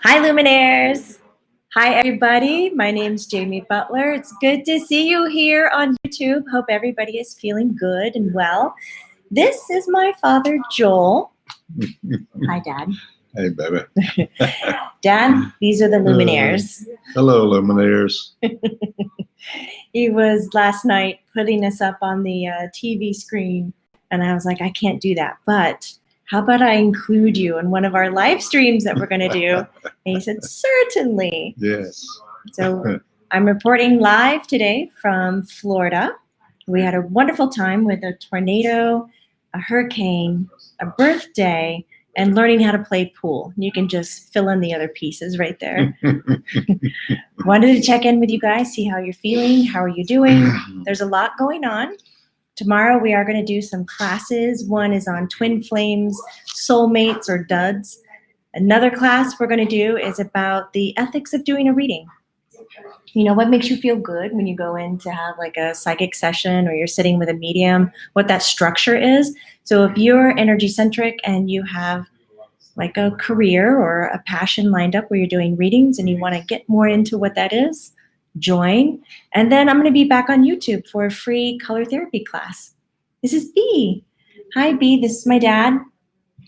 Hi, Luminaires. Hi, everybody. My name's Jamie Butler. It's good to see you here on YouTube. Hope everybody is feeling good and well. This is my father, Joel. Hi, Dad. Hey, baby. Dad, these are the Luminaires. Hello, Luminaires. He was last night putting us up on the TV screen, and I was like, I can't do that, but how about I include you in one of our live streams that we're going to do? And he said, certainly. Yes. So I'm reporting live today from Florida. We had a wonderful time with a tornado, a hurricane, a birthday, and learning how to play pool. You can just fill in the other pieces right there. Wanted to check in with you guys, see how you're feeling, how are you doing? There's a lot going on. Tomorrow we are going to do some classes. One is on twin flames, soulmates, or duds. Another class we're going to do is about the ethics of doing a reading. You know, what makes you feel good when you go in to have like a psychic session or you're sitting with a medium, what that structure is. So if you're energy centric and you have like a career or a passion lined up where you're doing readings and you want to get more into what that is, join. And then I'm going to be back on YouTube for a free color therapy class. This is B. Hi, B. This is my dad.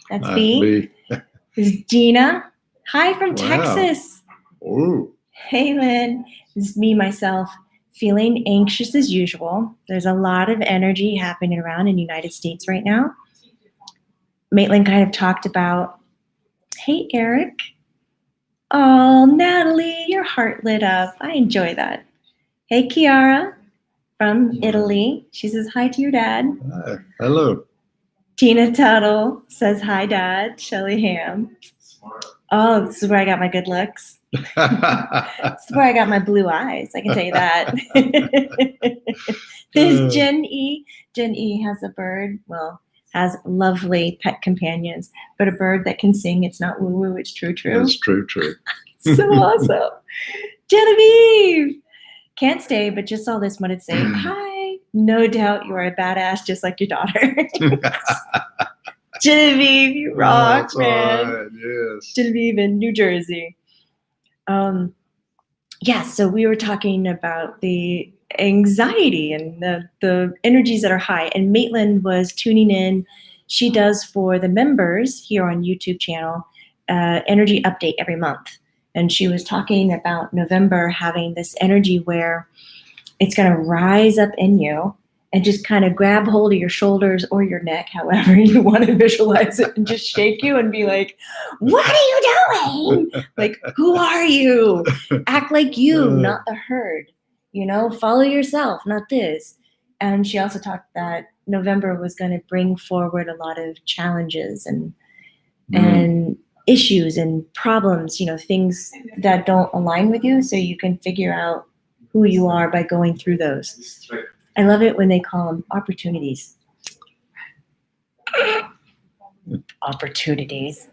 That's B. This is Gina. Hi from Texas. Ooh. Hey, Lynn. This is me, myself, feeling anxious as usual. There's a lot of energy happening around in the United States right now. Maitland kind of talked about, hey, Eric. Oh, Natalie, your heart lit up. I enjoy that. Hey, Kiara from Italy. She says hi to your dad. Hi. Hello. Tina Tuttle says hi, Dad. Shelly Ham. Oh, this is where I got my good looks. This is where I got my blue eyes. I can tell you that. There's Jen E. Jen E has a bird. Well, has lovely pet companions, but a bird that can sing. It's not woo-woo, it's true-true. It's true. So awesome. Genevieve! Can't stay, but just saw this, wanted to say, hi. No doubt you are a badass just like your daughter. Genevieve, you rock, man. Right. Yes. Genevieve in New Jersey. So we were talking about the anxiety and the energies that are high. And Maitland was tuning in. She does for the members here on YouTube channel, energy update every month. And she was talking about November having this energy where it's going to rise up in you and just kind of grab hold of your shoulders or your neck, however you want to visualize it, and just shake you and be like, what are you doing? Like, who are you? Act like you, not the herd. You know, follow yourself, not this. And she also talked that November was going to bring forward a lot of challenges and issues and problems, you know, things that don't align with you, so you can figure out who you are by going through those. I love it when they call them opportunities. Opportunities.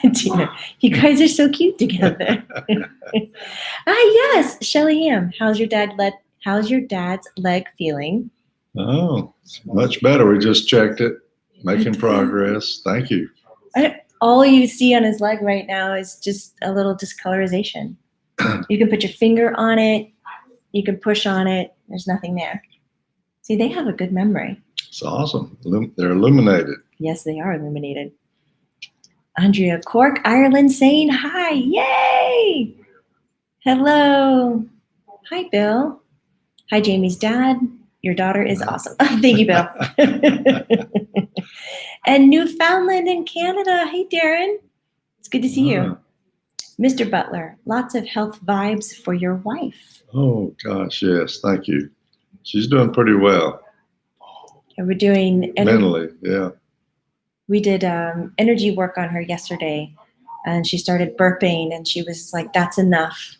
You guys are so cute together. Yes, Shelly Ham. How's your dad's leg feeling? Oh, much better. We just checked it. Making progress. Thank you. All you see on his leg right now is just a little discolorization. You can put your finger on it. You can push on it. There's nothing there. See, they have a good memory. It's awesome. They're illuminated. Yes, they are illuminated. Andrea Cork, Ireland, saying hi. Yay! Hello. Hi, Bill. Hi, Jamie's dad. Your daughter is awesome. Thank you, Bill. And Newfoundland in Canada. Hey, Darren. It's good to see you. Mr. Butler, lots of health vibes for your wife. Oh, gosh, yes. Thank you. She's doing pretty well. And we're doing mentally, yeah. We did energy work on her yesterday, and she started burping, and she was like, that's enough.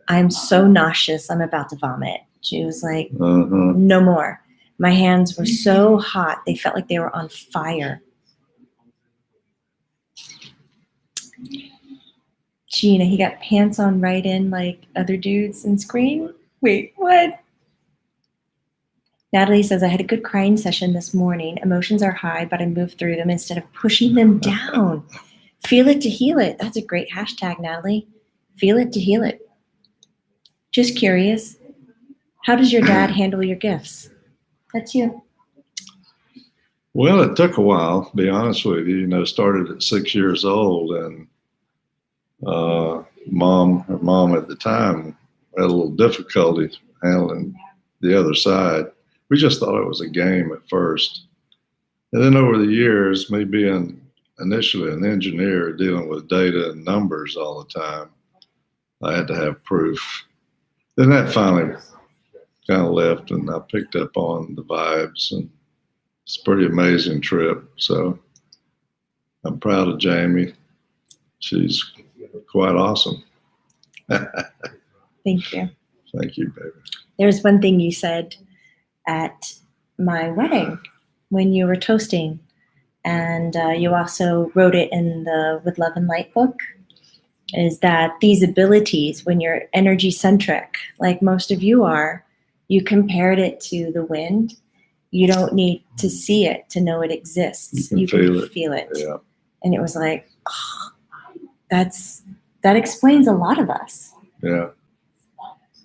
I'm so nauseous. I'm about to vomit. She was like, no more. My hands were so hot. They felt like they were on fire. Gina, he got pants on right in like other dudes in screen. Wait, what? Natalie says, I had a good crying session this morning. Emotions are high, but I moved through them instead of pushing them down. Feel it to heal it. That's a great hashtag, Natalie. Feel it to heal it. Just curious, how does your dad handle your gifts? That's you. Well, it took a while, to be honest with you. You know, started at 6 years old, and her mom at the time had a little difficulty handling the other side. We just thought it was a game at first. And then over the years, me being initially an engineer dealing with data and numbers all the time, I had to have proof. Then that finally kind of left, and I picked up on the vibes, and it's a pretty amazing trip. So I'm proud of Jamie. She's quite awesome. Thank you. Thank you, baby. There's one thing you said at my wedding when you were toasting, and you also wrote it in the With Love and Light book, is that these abilities, when you're energy centric, like most of you are, you compared it to the wind. You don't need to see it to know it exists. You can feel it. Yeah. And it was like, oh, that explains a lot of us. Yeah.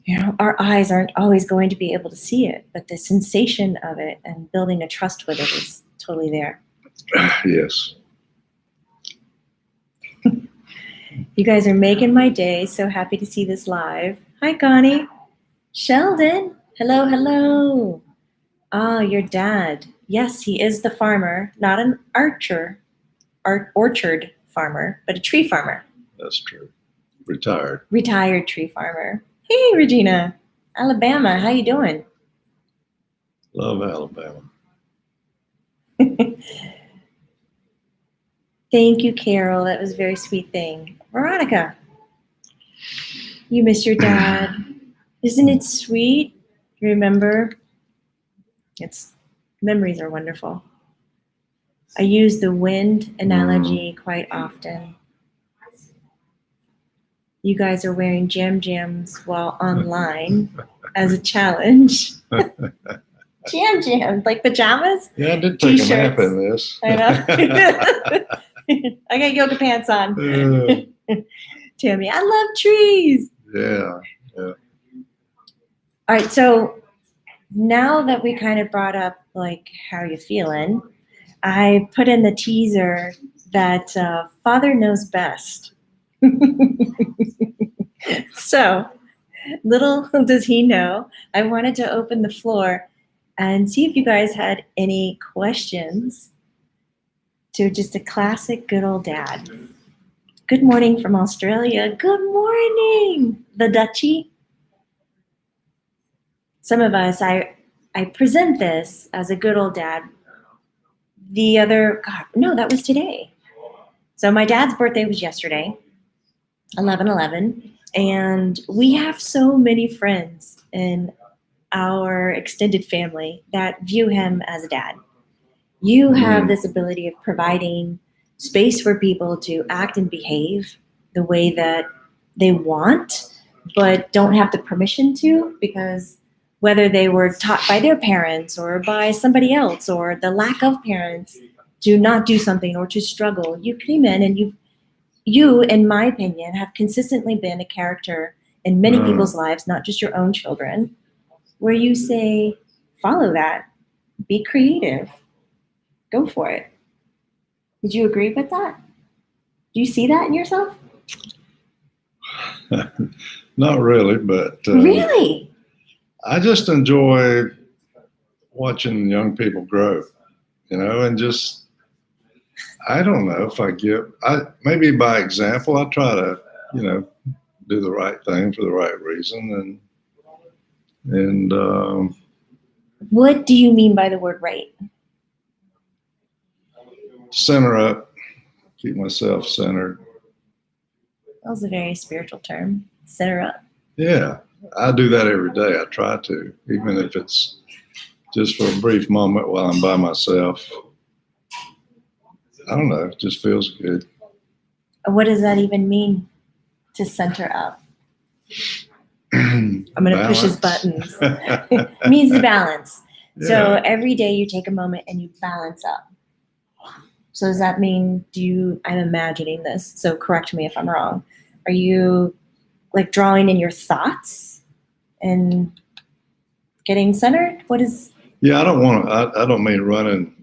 You know, our eyes aren't always going to be able to see it, but the sensation of it and building a trust with it is totally there. Yes. You guys are making my day. So happy to see this live. Hi, Connie. Sheldon. Hello, hello. Ah, your dad. Yes, he is the farmer, not an orchard farmer, but a tree farmer. That's true. Retired. Retired tree farmer. Hey, Regina. Alabama, how you doing? Love Alabama. Thank you, Carol. That was a very sweet thing. Veronica, you miss your dad. Isn't it sweet? You remember? Memories are wonderful. I use the wind analogy quite often. You guys are wearing jams while online as a challenge. Jam, like pajamas? Yeah, I did take T-shirts. a nap in this. I know. I got yoga pants on. Tammy, I love trees. Yeah. All right, so now that we kind of brought up like how you feeling, I put in the teaser that Father knows best. So little does he know, I wanted to open the floor and see if you guys had any questions to just a classic good old dad. Good morning from Australia. Good morning, the Dutchie. Some of us, I present this as a good old dad. That was today. So my dad's birthday was yesterday, 11/11, and we have so many friends in our extended family that view him as a dad. You have this ability of providing space for people to act and behave the way that they want, but don't have the permission to, because whether they were taught by their parents or by somebody else, or the lack of parents to not do something or to struggle, you came in and you, in my opinion, have consistently been a character in many people's lives, not just your own children, where you say, follow that, be creative, go for it. Did you agree with that? Do you see that in yourself? Not really, but Really? I just enjoy watching young people grow, and just, I don't know if maybe by example, I try to, do the right thing for the right reason. And What do you mean by the word right? Center up, keep myself centered. That was a very spiritual term, center up. Yeah, I do that every day. I try to, even if it's just for a brief moment while I'm by myself. I don't know, it just feels good. What does that even mean, to center up? I'm going to push his buttons. It means to balance. Yeah. So every day you take a moment and you balance up. So does that mean, I'm imagining this, so correct me if I'm wrong. Are you like drawing in your thoughts and getting centered? What is? Yeah, I don't mean running,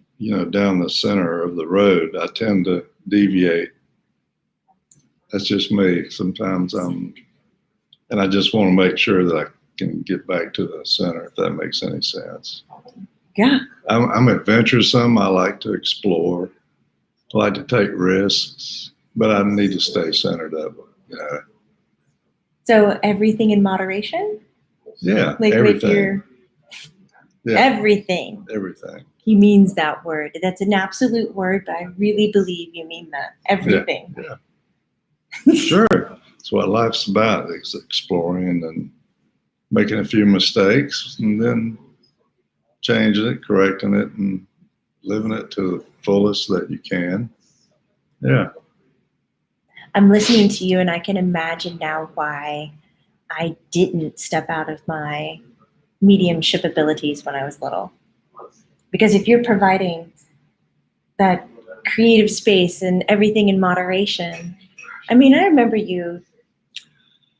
down the center of the road. I tend to deviate. That's just me. Sometimes and I just want to make sure that I can get back to the center, if that makes any sense. Yeah. I'm adventuresome. I like to explore. I like to take risks, but I need to stay centered up. So everything in moderation? Yeah, Like everything. Everything. Everything. He means that word. That's an absolute word, but I really believe you mean that. Everything. Yeah. Sure. That's what life's about, is exploring and making a few mistakes and then changing it, correcting it, and living it to the fullest that you can. Yeah. I'm listening to you and I can imagine now why I didn't step out of my mediumship abilities when I was little. Because if you're providing that creative space and everything in moderation, I remember you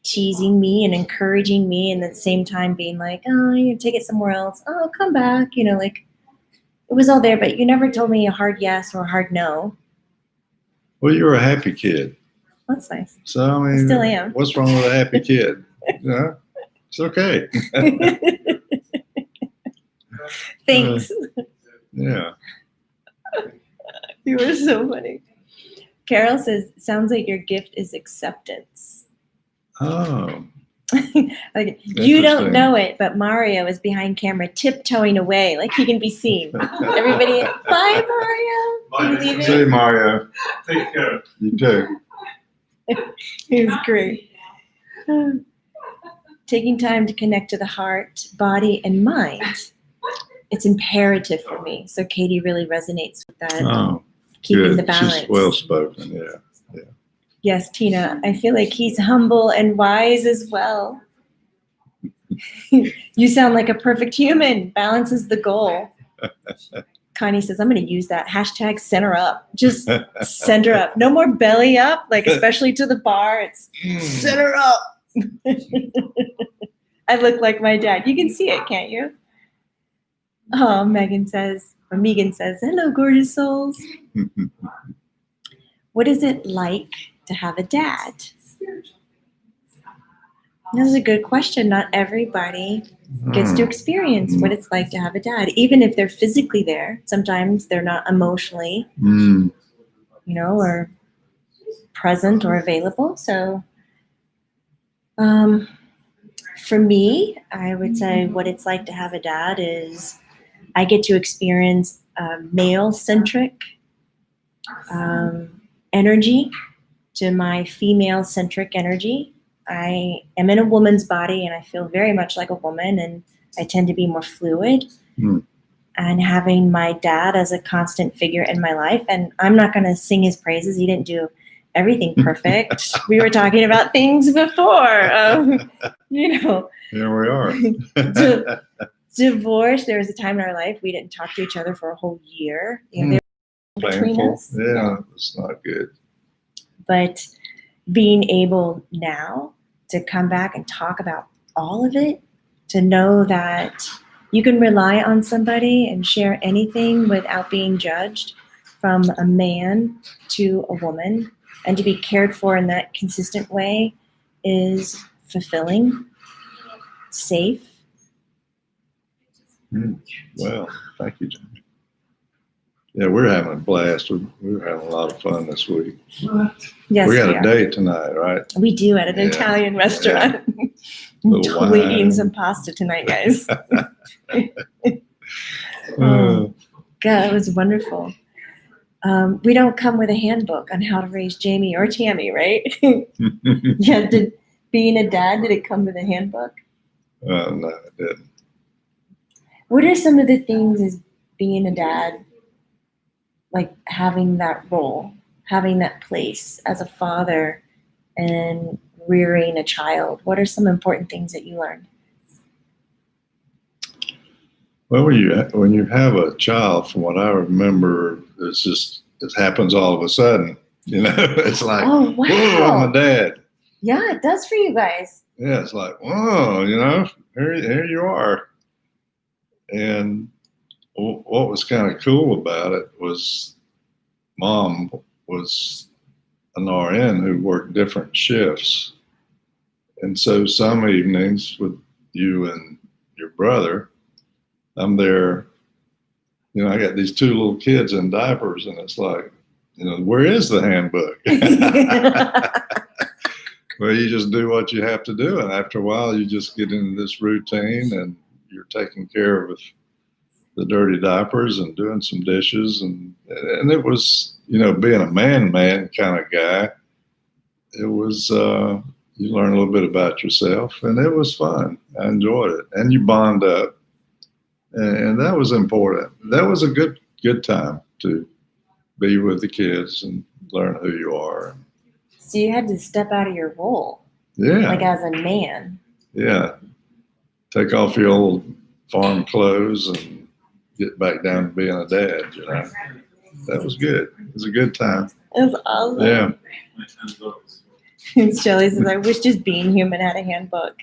teasing me and encouraging me, and at the same time being like, oh, you take it somewhere else. Oh, come back. Like it was all there, but you never told me a hard yes or a hard no. Well, you're a happy kid. That's nice. So, I still am. What's wrong with a happy kid? It's okay. Thanks. Yeah. You were so funny. Carol says, sounds like your gift is acceptance. Oh. Like, you don't know it, but Mario is behind camera tiptoeing away like he can be seen. Everybody, bye, Mario. Bye. See you, Mario. Take care. You too. He was great. Taking time to connect to the heart, body, and mind. It's imperative for me. So Katie really resonates with that. Oh, keeping good. The balance. She's well spoken. Yeah. Yes, Tina. I feel like he's humble and wise as well. You sound like a perfect human. Balance is the goal. Connie says, I'm going to use that. Hashtag center up. Just center up. No more belly up, like especially to the bar. It's center up. I look like my dad. You can see it, can't you? Oh, Megan says, hello, gorgeous souls. What is it like to have a dad? This is a good question. Not everybody gets to experience what it's like to have a dad, even if they're physically there. Sometimes they're not emotionally, or present or available. So for me, I would say what it's like to have a dad is I get to experience male-centric energy to my female-centric energy. I am in a woman's body and I feel very much like a woman, and I tend to be more fluid. And having my dad as a constant figure in my life, and I'm not going to sing his praises. He didn't do everything perfect. We were talking about things before. Here we are. Divorce. There was a time in our life we didn't talk to each other for a whole year. Between us. Yeah, it's not good. But being able now to come back and talk about all of it, to know that you can rely on somebody and share anything without being judged, from a man to a woman, and to be cared for in that consistent way is fulfilling, safe. Well, thank you, Jimmy. Yeah, we're having a blast. We're having a lot of fun this week. Yes, we got a date tonight, right? We do, at an Italian restaurant. I'm totally eating some pasta tonight, guys. Oh, God, it was wonderful. We don't come with a handbook on how to raise Jamie or Tammy, right? Yeah, being a dad, did it come with a handbook? No, it didn't. What are some of the things as being a dad, like having that role, having that place as a father and rearing a child? What are some important things that you learned? Well, when you have a child, from what I remember, it's just it happens all of a sudden. It's like, Oh, wow. whoa, I'm a dad. Yeah, it does for you guys. Yeah, it's like, whoa, here you are. And what was kind of cool about it was Mom was an RN who worked different shifts. And so some evenings with you and your brother, I'm there, I got these two little kids in diapers, and it's like, where is the handbook? Well, you just do what you have to do. And after a while, you just get into this routine, and you're taking care of the dirty diapers and doing some dishes. And it was, being a man kind of guy, it was, you learn a little bit about yourself, and it was fun. I enjoyed it. And you bond up. And that was important. That was a good time to be with the kids and learn who you are. So you had to step out of your role. Yeah. Like as a man. Yeah. Take off your old farm clothes and get back down to being a dad, That was good. It was a good time. It was awesome. Yeah. Shelley says, I wish just being human had a handbook.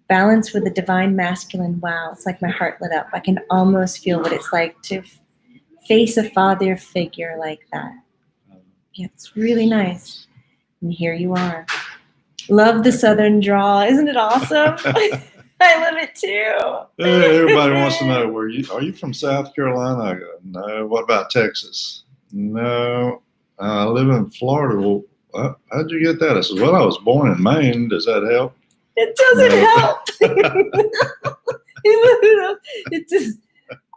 Balance with the divine masculine. Wow, it's like my heart lit up. I can almost feel what it's like to face a father figure like that. Yeah, it's really nice. And here you are. Love the Southern drawl. Isn't it awesome? I love it too. Everybody wants to know, are you from South Carolina? I go, no. What about Texas? No. I live in Florida. Well, how'd you get that? I said, well, I was born in Maine. Does that help? It doesn't help. It just,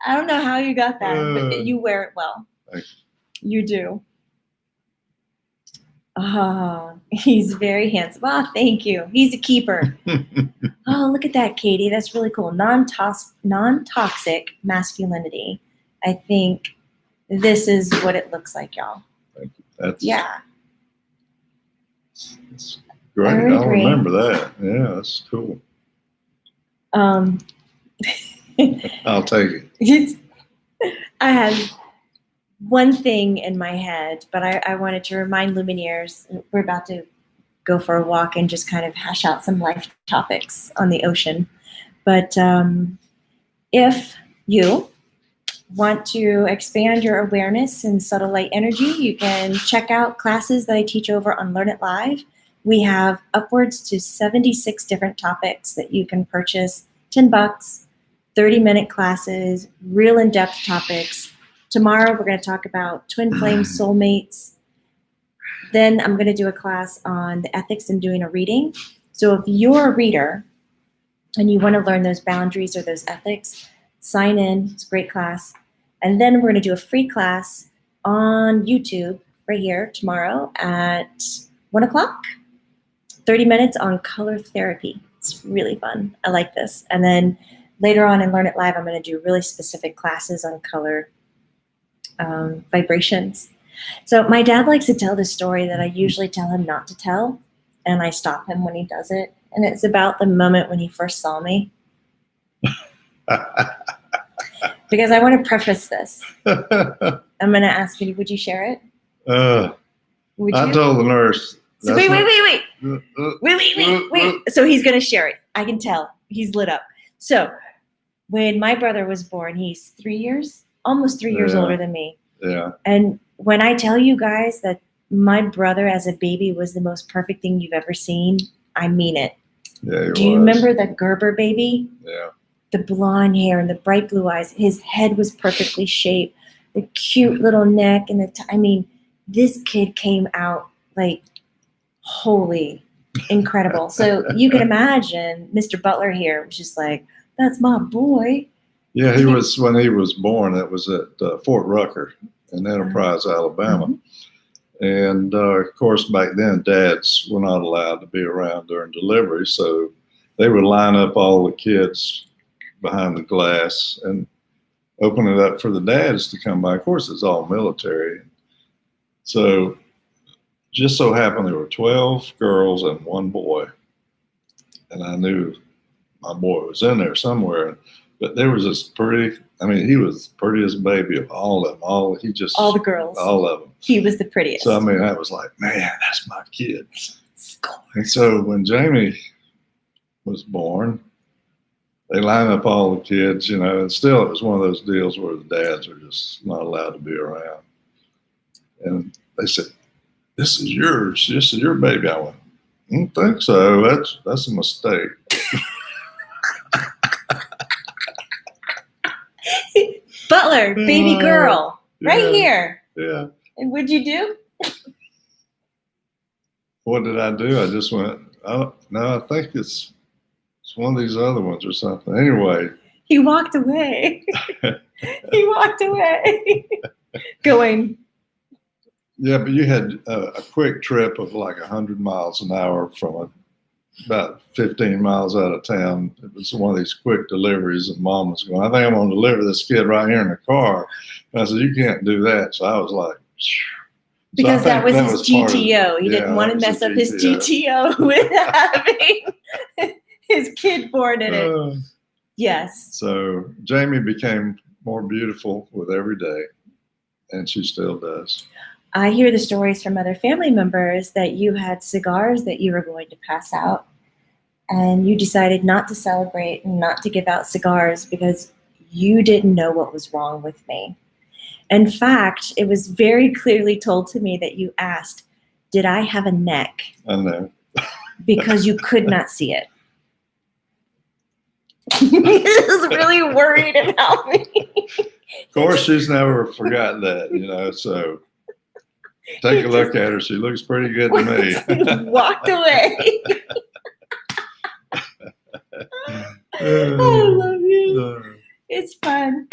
I don't know how you got that, but you wear it well. Thank you. You do. Oh, he's very handsome. Oh, thank you. He's a keeper. Oh, look at that, Katie. That's really cool. Non-toxic masculinity. I think this is what it looks like, y'all. Yeah. It's great. I'll remember that. Yeah, that's cool. I'll take it. I had one thing in my head, but I wanted to remind Luminaires, we're about to go for a walk and just kind of hash out some life topics on the ocean. But if you want to expand your awareness in subtle light energy, you can check out classes that I teach over on Learn It Live. We have upwards to 76 different topics that you can purchase, $10, 30-minute classes, real in-depth topics. Tomorrow, we're going to talk about twin flame soulmates. Then I'm going to do a class on the ethics in doing a reading. So if you're a reader and you want to learn those boundaries or those ethics, sign in. It's a great class. And then we're going to do a free class on YouTube right here tomorrow at 1 o'clock. 30 minutes on color therapy. It's really fun. I like this. And then later on in Learn It Live, I'm going to do really specific classes on color vibrations. So my dad likes to tell this story that I usually tell him not to tell, and I stop him when he does it. And it's about the moment when he first saw me. Because I want to preface this. I'm going to ask you, would you share it? Would you? I told the nurse. So wait. So he's going to share it. I can tell. He's lit up. So when my brother was born, he's 3 years, almost 3 years older than me. Yeah. And when I tell you guys that my brother as a baby was the most perfect thing you've ever seen, I mean it. Yeah, Do you remember the Gerber baby? Yeah. The blonde hair and the bright blue eyes. His head was perfectly shaped. The cute little neck and this kid came out like holy, incredible. So you can imagine Mr. Butler here was just like, that's my boy. Yeah, he was, when he was born, it was at Fort Rucker in Enterprise, Alabama. Mm-hmm. And of course, back then, dads were not allowed to be around during delivery. So they would line up all the kids behind the glass and open it up for the dads to come by. Of course, it's all military. So just so happened there were 12 girls and one boy. And I knew my boy was in there somewhere. But there was this pretty, I mean, he was the prettiest baby of all of them. All the girls. All of them. He was the prettiest. So, I mean, I was like, man, that's my kid. And so when Jamie was born, they lined up all the kids, you know, and still it was one of those deals where the dads are just not allowed to be around. And they said, this is yours. This is your baby. I went, I don't think so. That's a mistake. Butler, baby girl, right here. Yeah. And what'd you do? What did I do? I just went, oh, no, I think it's one of these other ones or something. Anyway. He walked away. He walked away. Going. Yeah, but you had a quick trip of like 100 miles an hour from about 15 miles out of town. It was one of these quick deliveries, and Mom was going, I think I'm going to deliver this kid right here in the car. And I said, you can't do that. So I was like, because that was his GTO. He didn't want to mess up his GTO with having his kid born in it. Yes. So Jamie became more beautiful with every day, and she still does. I hear the stories from other family members that you had cigars that you were going to pass out, and you decided not to celebrate and not to give out cigars because you didn't know what was wrong with me. In fact, it was very clearly told to me that you asked, did I have a neck? I know. Because you could not see it. He was really worried about me. Of course, she's never forgotten that, you know, so take a look at her. She looks pretty good to me. Walked away. I love you. It's fun.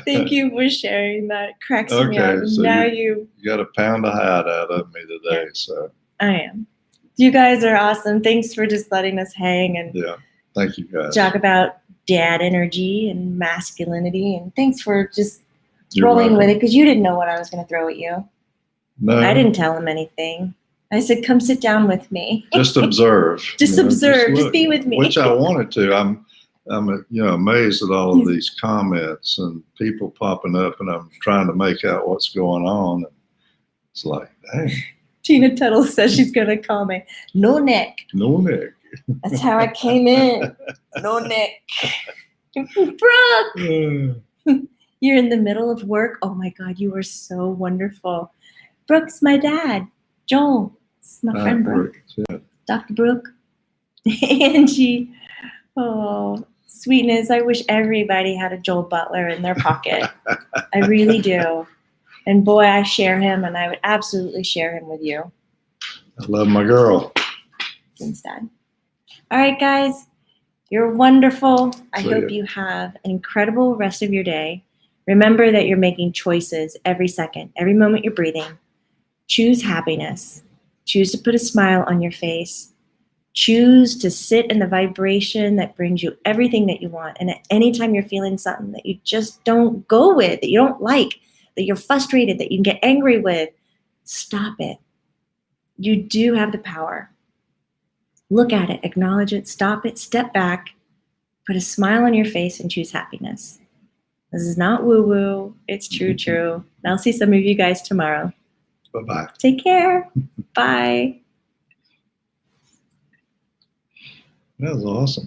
Thank you for sharing that. Cracks me up. So now you got a pound of hide out of me today. Yeah, so I am. You guys are awesome. Thanks for just letting us hang and thank you guys. Talk about dad energy and masculinity, and thanks for just rolling with it because you didn't know what I was going to throw at you. No, I didn't tell him anything. I said, "Come sit down with me. Just observe. Just observe. Just be with me." Which I wanted to. I'm amazed at all of these comments and people popping up, and I'm trying to make out what's going on. It's like, dang. Tina Tuttle says she's gonna call me no neck. No neck. That's how I came in. No neck. Brooke, you're in the middle of work. Oh my God, you are so wonderful. Brooke's my dad. Joel, it's my friend Brooke. Dr. Brooke. Angie. Oh, sweetness. I wish everybody had a Joel Butler in their pocket. I really do. And boy, I share him, and I would absolutely share him with you. I love my girl. Thanks, Dad. All right, guys. You're wonderful. I See hope ya. you have an incredible rest of your day. Remember that you're making choices every second, every moment you're breathing. Choose happiness. Choose to put a smile on your face. Choose to sit in the vibration that brings you everything that you want. And at any time you're feeling something that you just don't go with, that you don't like, that you're frustrated, that you can get angry with, stop it. You do have the power. Look at it, acknowledge it, stop it, step back, put a smile on your face, and choose happiness. This is not woo-woo. It's true. And I'll see some of you guys tomorrow. Bye-bye. Take care. Bye. That was awesome.